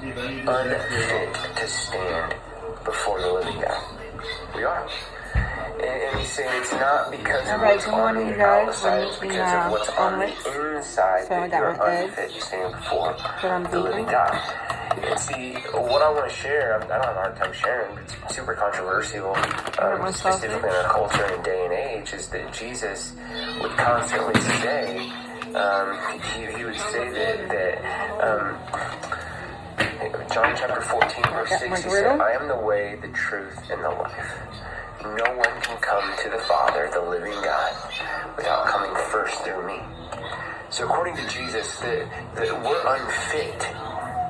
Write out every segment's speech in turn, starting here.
unfit to stand before the living God. We are. And he's saying it's not because of what's on the outside, it's because of what's on the inside that you're unfit to stand before the living God. And see, what I want to share, I don't have a hard time sharing, it's super controversial, specifically in our culture and day and age, is that Jesus would constantly say, he would say that John chapter 14, verse 6, he said, I am the way, the truth, and the life. No one can come to the Father, the living God, without coming first through me. So according to Jesus, that we're unfit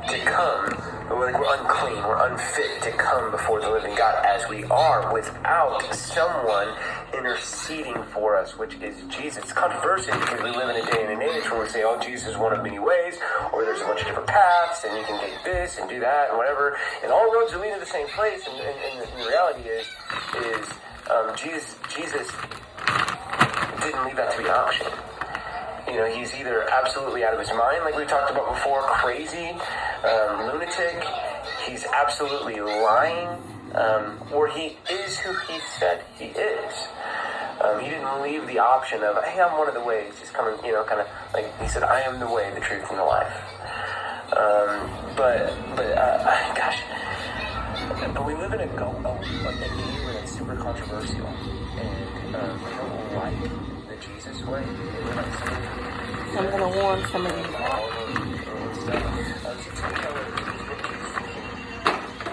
to come, we're unclean, we're unfit to come before the living God as we are without someone interceding for us, which is Jesus. It's controversial because we live in a day and an age where we say, oh, Jesus is one of many ways, or there's a bunch of different paths, and you can take this and do that and whatever, and all roads lead to the same place, and the reality is Jesus didn't leave that to be an option. You know, he's either absolutely out of his mind, like we talked about before, crazy, lunatic, he's absolutely lying, or he is who he said he is. He didn't leave the option of, hey, I'm one of the ways, just coming, kind of like he said, I am the way, the truth, and the life. Gosh, we live in a game that's super controversial, and we don't like the Jesus way. I'm going to warn some of you.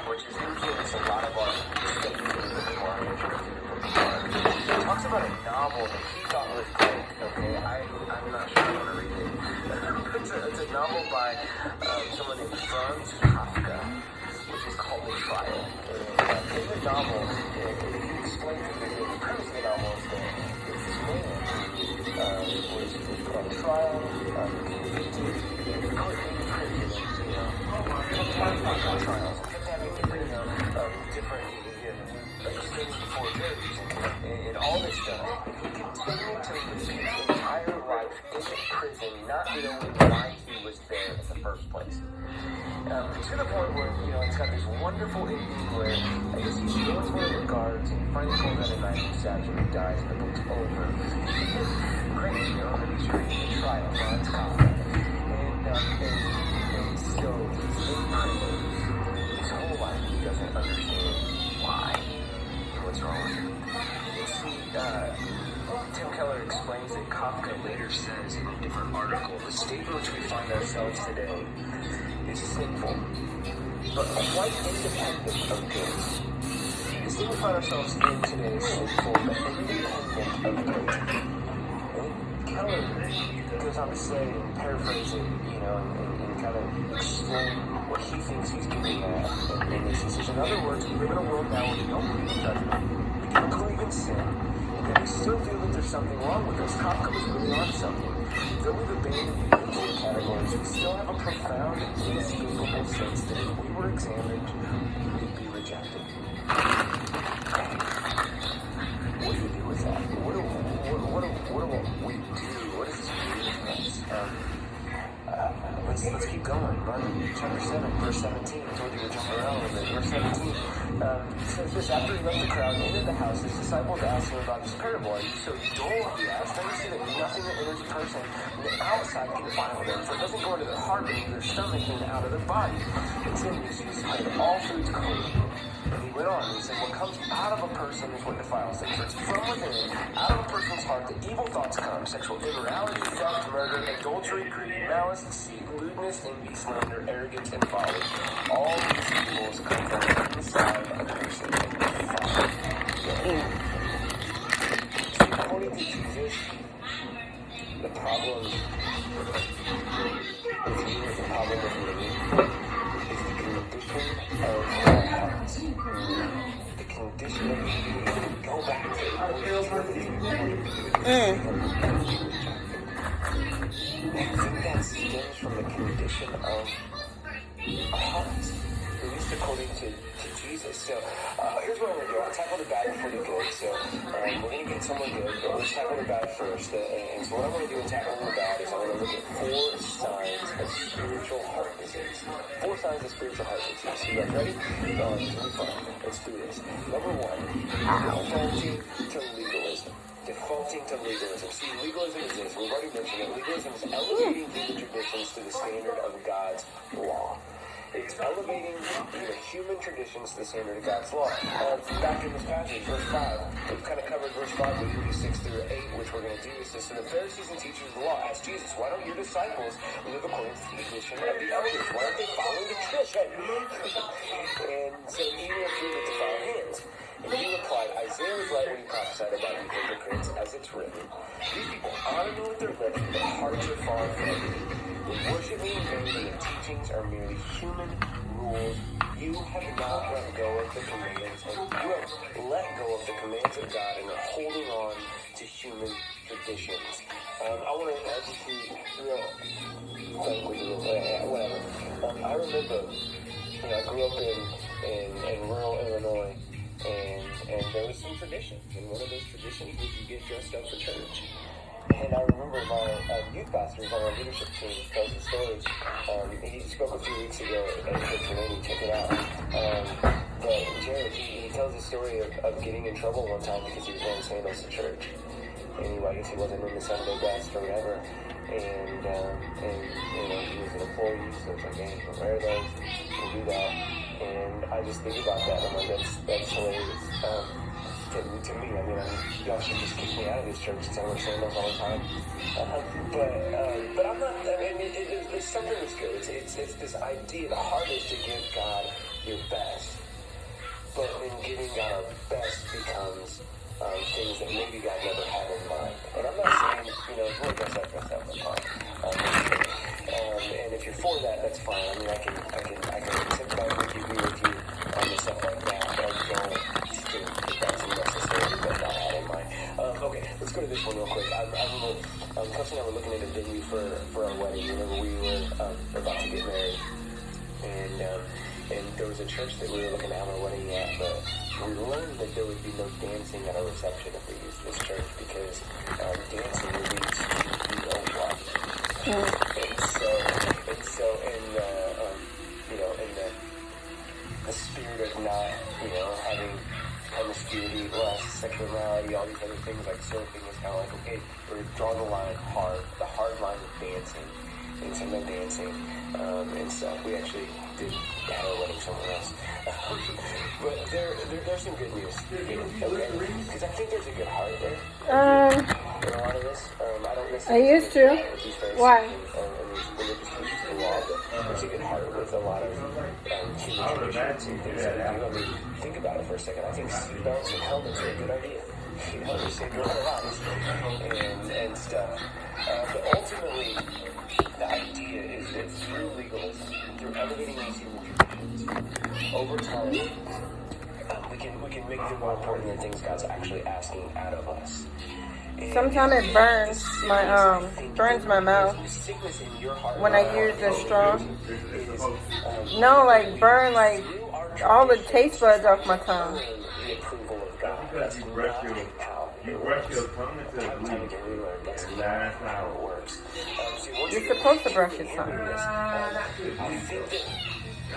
Which has influenced a lot of our faith. He talks about a novel that he thought was great. Okay, I'm not sure I want to read it. It's a novel by someone named Franz Kafka, which is called The Trial. And in the novel, he explains that the premise of the novel is that this man was put on trial, convicted, and put in prison, trials, kept having different exchanges before judges, and all this stuff. He continued to live his entire life in prison, not knowing why he was there in the first place. To the point where, it's got this wonderful ending where I guess he joins one of the guards and finally pulls out a knife and stabs him and dies, and the book's over. Great, and he's reading the trial, Franz Kafka. And so he's in prison. His whole life he doesn't understand why and what's wrong with him. You see, Tim Keller explains that Kafka later says in a different article, the state in which we find ourselves today is sinful, but quite independent of good. The state we find ourselves in today is sinful, but independent of good. And Keller goes on to say, and paraphrase it, and kind of explain what he thinks he's getting at in this. He says, in other words, we live in a world now where we don't believe in judgment, we don't believe in sin, and we still feel that there's something wrong with us. Kafka was really on something. Though we've abandoned the two categories, we still have a profound and inescapable sense that if we were examined, we'd be rejected. What do you do with that? What do we do? What does this mean for us? Let's keep going. Mark chapter 7, verse 17. I told you we're jumping around a little bit. Verse 17 says this: after he left the crowd and entered the house, his disciples asked him about this parable. Are you so dull? He asked. Don't you see that nothing that enters a person from the outside can defile them? For it doesn't go into their heart, but into their stomach and out of their body. It's in these Jesus declared all foods clean. And he went on, and he said, what comes out of a person is what defiles them. For it's from within, out of a person's heart, that evil thoughts come: sexual immorality, theft, murder, adultery, greed, malice, deceit, lewdness, envy, slander, arrogance, and folly. All these evils come from inside a person and defile them. According to Jesus, the problem is the problem with living is the condition of our hearts. The condition of go back to I think that stems from the condition of our according to Jesus. So here's what I'm going to do. I'll tackle the bad before the good. So we're going to get somewhere good, but let's tackle the bad first. And so what I'm going to do in tackling the bad is I'm going to look at 4 signs of spiritual heart disease. 4 signs of spiritual heart disease. You guys ready? It's going to be fun. Let's do this. Number 1, defaulting to legalism. Defaulting to legalism. See, legalism is this. We've already mentioned it. Legalism is elevating human traditions to the standard of God's law. It's elevating human traditions to the standard of God's law. Back in this passage, verse 5, we've kind of covered verse 5, but we do 6 through 8, which we're going to do is this. So the Pharisees and teachers of the law asked Jesus, why don't your disciples live according to the tradition of the elders? Why aren't they following the tradition? And so even if you with defiled hands. And he replied, Isaiah was right when he prophesied about you hypocrites, as it's written. These people honor me with their lips, but their hearts are far from me. They worship me in vain, and their teachings are merely human rules. You have not let go of the commands, and you have let go of the commands of God and are holding on to human traditions. I want to just be real, whatever. I remember, I grew up in rural Illinois. And there was some traditions, and one of those traditions was you get dressed up for church. And I remember my youth pastor on our leadership team tells the story. He spoke a few weeks ago at Church Lady, check it out. But Jared, he tells the story of getting in trouble one time because he was wearing sandals to church. And I guess he wasn't in the Sunday best or whatever. And he was an employee, so it's like, hey, we'll wear those, we'll do that. And I just think about that, and I'm like, that's hilarious. To me, I mean, y'all should just kick me out of this church and I wear sandals all the time. But I'm not, I mean, there's something that's good. It's this idea, the heart is to give God your best. But then giving God our best becomes things that maybe God never had in mind. And I'm not saying, if you want to dress up, that's fine. And if you're for that, that's fine. I mean, I can sympathize with you, be with you, and stuff like that. But I don't think that's necessarily what God had in mind. Okay, let's go to this one real quick. Kelsey and I were looking at a venue for our wedding. Whenever we were about to get married, and there was a church that we were looking to have our wedding at, but we learned that there would be no dancing at our reception if we used this church because dancing would be old. And so in the spirit of not, having promiscuity, lust, sexual immorality, all these other things like surfing is kind of like, okay, we're drawing the line the hard line of dancing, and some of dancing, and stuff. We actually did have a wedding somewhere else. But there's some good news. Because I think there's a good heart there. In a lot of this. I don't necessarily. I used to. Why? There's a good heart with a lot of human traditions and things that we do. I mean, think about it for a second. I think seatbelts and helmets are a good idea. They save your lives and stuff. But ultimately, the idea is that through legalism, through elevating these human traditions, over time, we can make them more important than things God's actually asking out of us. Sometimes it burns my mouth when I use the straw. No, burn all the taste buds off my tongue. That's not how it works. That's not how it works. You're supposed to brush your tongue. I think that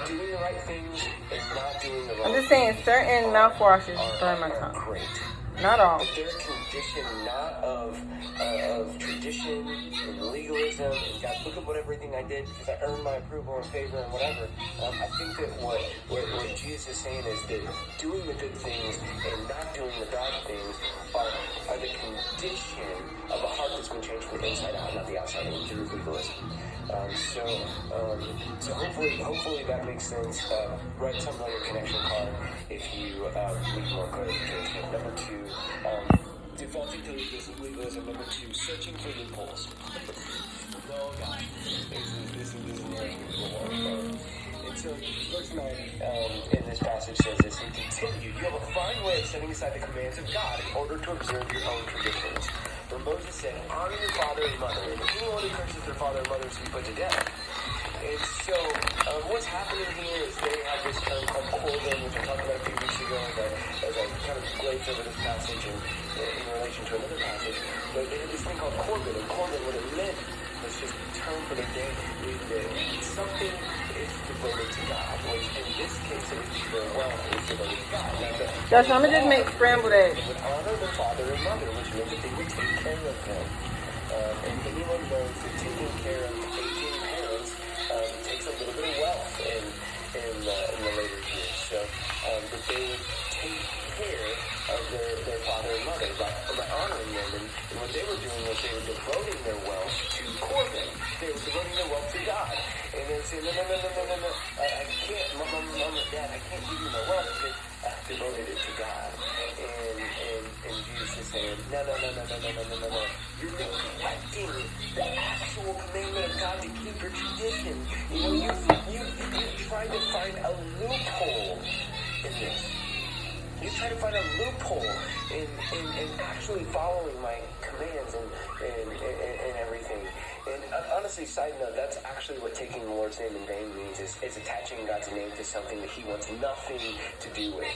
doing the right things and not doing the right things. I'm just saying, certain mouthwashes burn my tongue. Great. Not all. But they're conditioned not of tradition and legalism and God, look at everything I did because I earned my approval and favor and whatever. I think that what Jesus is saying is that doing the good things and not doing the bad things are the condition of a heart that's been changed from the inside out, not the outside in through legalism. So hopefully that makes sense. Write something on your connection card if you need more clarification. Number 2, defaulting to legalism. Number 2, searching for loopholes. Oh gosh, this is very cool. And so verse 9 in this passage says this, and continued, you have a fine way of setting aside the commands of God in order to observe your own traditions. For Moses said, honor your father and mother, and anyone who curses their father and mother is to be put to death. And so what's happening here is they have this term called Corbin, which I talked about a few weeks ago as I kind of glazed over this passage in relation to another passage. But they had this thing called Corbin, and Corbin, what it meant was just a term for the day that something is devoted to God, which in this case it was their wealth is devoted to God. Josh, I'm gonna just make scrambled eggs. They would honor their father and mother, which meant that they would take care of them. And anyone knows that taking care of aging parents takes a little bit of wealth in the later years. So that they would take care of their father and mother by honoring them. And what they were doing was they were devoting their wealth to Corbin. They were devoting their wealth to God. And they would say, no, I can't, Mom and Dad, I can't give you my wealth because I've devoted it to God. And Jesus is saying, no. You're neglecting the actual commandment of God to keep your tradition. You know, you trying to find a loophole in this. You try to find a loophole in actually following my commands and everything. And honestly, side note, that's actually what taking the Lord's name in vain means, is attaching God's name to something that he wants nothing to do with.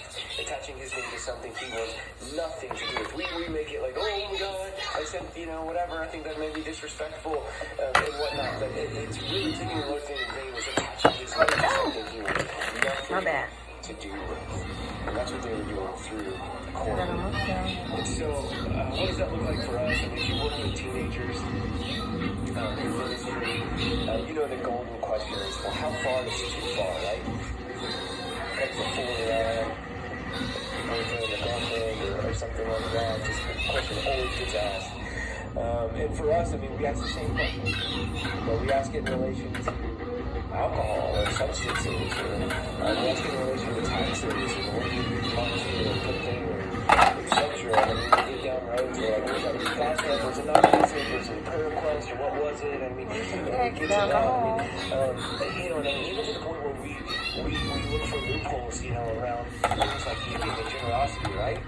Attaching his name to something he wants nothing to do with. We make it like, oh my God, I said, whatever, I think that may be disrespectful and whatnot, but it's really taking the Lord's name in vain is attaching his name to something he wants nothing to do with. And that's what they were doing through Corbin. And so, what does that look like for us? I mean, if you work with teenagers in ministry, the golden question is, well, how far is too far, right? Like before boyfriend or girlfriend or something like that, just the question always gets asked. And for us, I mean, we ask the same question, but we ask it in relation to alcohol or substances, or we ask it in relation to taxes, and what you money or put there, etc. And then we get down roads where was that passive, was it not passive, was it a prayer request, or what was it? I mean, we get to that. And even to the point where we look for loopholes, around things like giving and generosity, right?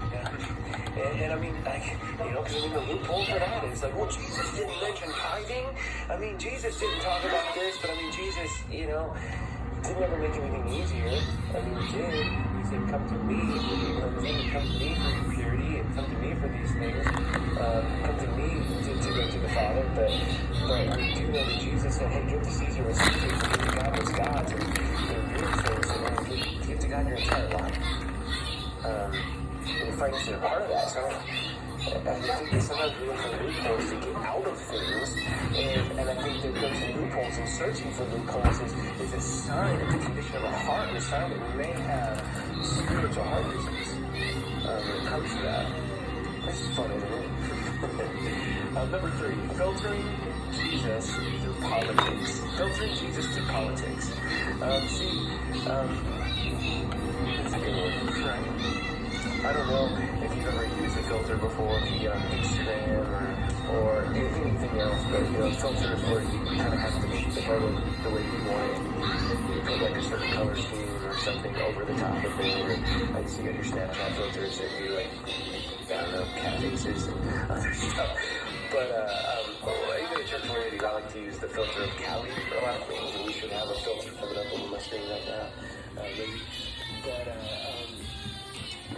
And I mean, because the loophole for that is like, well, Jesus didn't mention tithing. I mean, Jesus didn't talk about this, but I mean, Jesus, didn't ever make anything easier. I mean, he did. He said, come to me for your cleansing, come to me for your purity, and come to me for these things. Come to me to go to the Father. But we do know that Jesus said, hey, give to Caesar what's Caesar's, give to God what's God's, and your things, and give to God your entire life. And finances are part of that. So I think that sometimes we look for loopholes to get out of things, and I think that those loopholes and searching for loopholes is a sign of the condition of our heart, and a sign that we may have spiritual heart disease when it comes to that. This is fun, isn't it? Number 3, filtering Jesus through politics. Filtering Jesus through politics. That's a good one, right? I don't know if you've ever used a filter before, if you get on Instagram or anything else, but filters where you kind of have to shoot the photo the way you want it. You put like a certain color scheme or something over the top of it. I used to get your Snapchat filters and do like, cat faces and other stuff. But even at church communities, I like to use the filter of Cali for a lot of things, and we should have a filter coming up on my screen right now. Maybe.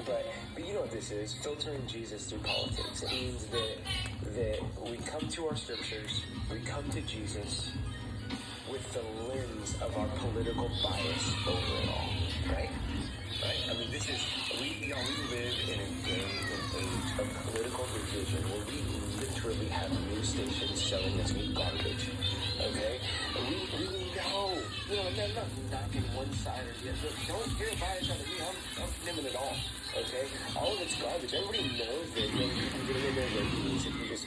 But you know what this is, filtering Jesus through politics. It means that we come to our scriptures, we come to Jesus with the lens of our political bias over it all, right? I mean, we live in a day and age of political division where we literally have news stations selling us garbage, okay? And we know, I'm not knocking one side or the other. Don't hear a bias out of me. I'm condemning it all, okay? All of it's garbage. Everybody knows that, you can get in their ratings if you just,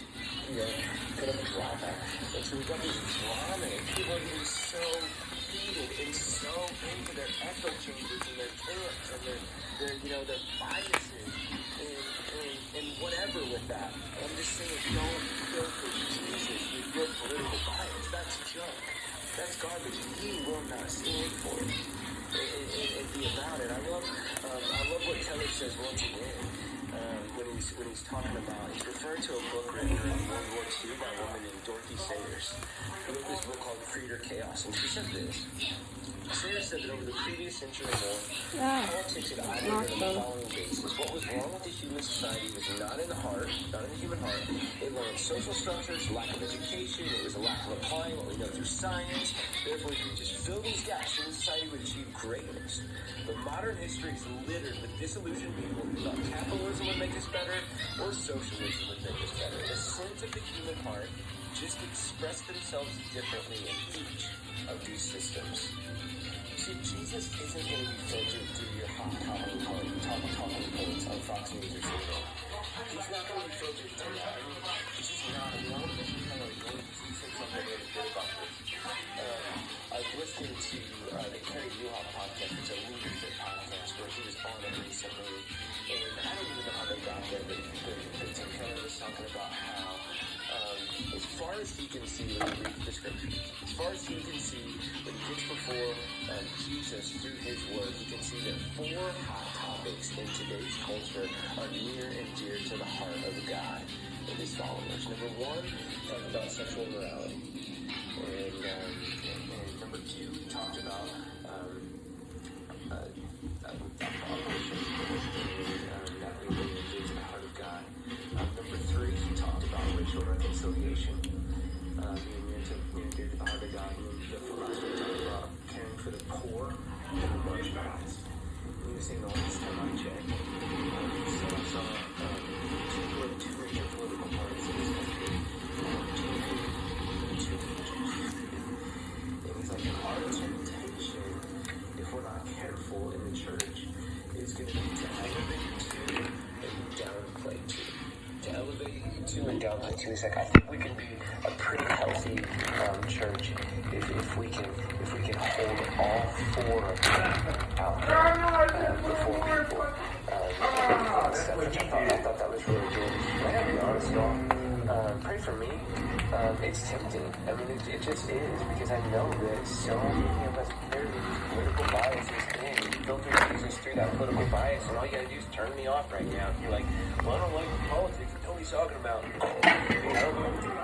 put up drama. And so we've got this drama, and people are getting so heated and so into their echo chambers and their camps and their biases and whatever with that. And I'm just saying, don't filter Jesus with your political bias. That's junk. That's garbage. He will not stand for it and be about it. I love what Keller says once again when he when he's talking about, he's referring to a book written in World War II by a woman named Dorothy Sayers, who wrote this book called Creator Chaos. And she said this. Sayers said that over the previous century or more, politics had operated on the following basis. What was wrong with the human society was not in the heart, not in the human heart. It lacked social structures, lack of education, it was a lack of applying what we know through science. Therefore, if we just fill these gaps, human society would achieve greatness. But modern history is littered with disillusioned people who thought capitalism would make us better or socialism would make us better. The sins of the human heart just express themselves differently in each of these systems. See, Jesus isn't going to be filtered through your hot talking points on Fox News or CNN. He's not going to be filtered through that. I mean, he's just not. I mean, I want to kind of like, he said something really good about this. I was listening to the Kerry Newhoff podcast. It's a leadership podcast where he was on it recently. And I don't even know how they got there, but Tim Keller was talking about how as far as he can see when he reads the scriptures, as far as he can see when he gets before Jesus through his word, he can see that 4 hot topics in today's culture are near and dear to the heart of God and his followers. Number 1, talk about sexual morality. And number 2, he talked about abortion and that being near and dear to the heart of God. Number 3, he talked about racial reconciliation, being near and dear to the heart of God. And then the last one, he talked about caring for the poor and the marginalized. He was saying the last time I checked, so I saw two major political parties in this country, and he's like, our temptation, if we're not careful in the church, is going to be to elevate 2 and downplay 2. To elevate 2 and downplay 2. He's like, I think we can be a pretty healthy church if we can hold all 4 of them out before people. I thought that was really good. I gotta be honest, y'all. Pray for me. It's tempting. I mean, it just is, because I know that so many of us carry these political biases in. You filter Jesus through that political bias, and all you gotta do is turn me off right now. You're like, well, I don't like politics. What he's talking about, you know,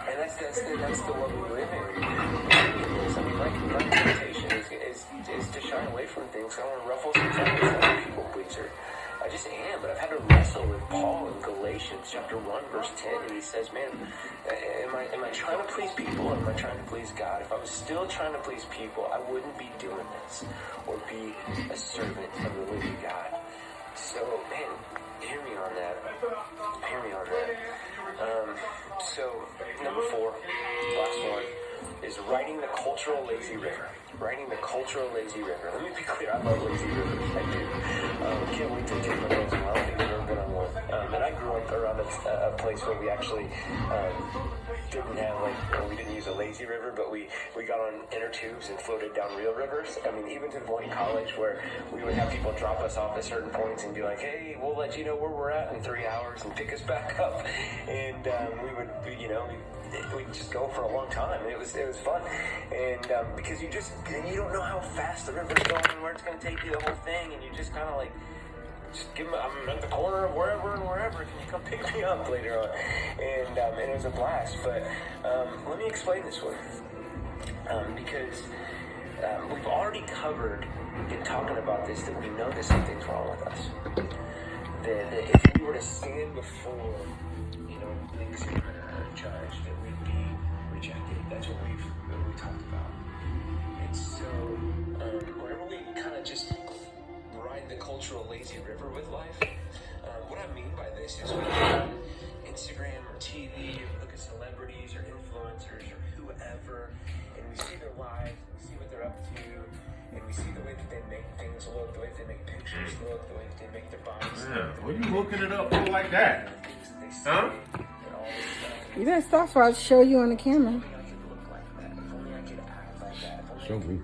and that's the world we live in. I mean, my temptation is to shy away from things. I don't want to ruffle some feathers. I'm a people pleaser. I just am, but I've had to wrestle with Paul in Galatians chapter 1, verse 10, and he says, man, am I trying to please people, or am I trying to please God? If I was still trying to please people, I wouldn't be doing this, or be a servant of the living God. So, man, hear me on that. So, number 4, last one, is riding the cultural lazy river. Riding the cultural lazy river. Let me be clear, I love lazy rivers. I do. Can't wait to take my hands around and get one on one. And I grew up around a place where we actually didn't have, we didn't use a lazy river, but we got on inner tubes and floated down real rivers. I mean, even to the point in college where we would have people drop us off at certain points and be like, hey, we'll let you know where we're at in 3 hours, and pick us back up. And we'd just go for a long time, and it was fun. And because you don't know how fast the river's going and where it's going to take you, the whole thing, and you just kind of like, just give them, I'm at the corner of wherever, can you come pick me up later on? And it was a blast. But let me explain this one, because we've already covered in talking about this that we know that something's wrong with us. That if we were to stand before, things that are judged, that we'd be rejected. That's what we talked about. And so, whenever we kind of just ride the cultural lazy river with life, what I mean by this is we look at Instagram or TV, or look at celebrities or influencers or whoever, and we see their lives, we see what they're up to, and we see the way that they make things look, the way that they make pictures look, the way that they make their bodies look. Yeah, what are you hooking it up for like that? Huh? You better stop so I'll show you on the camera. Show me.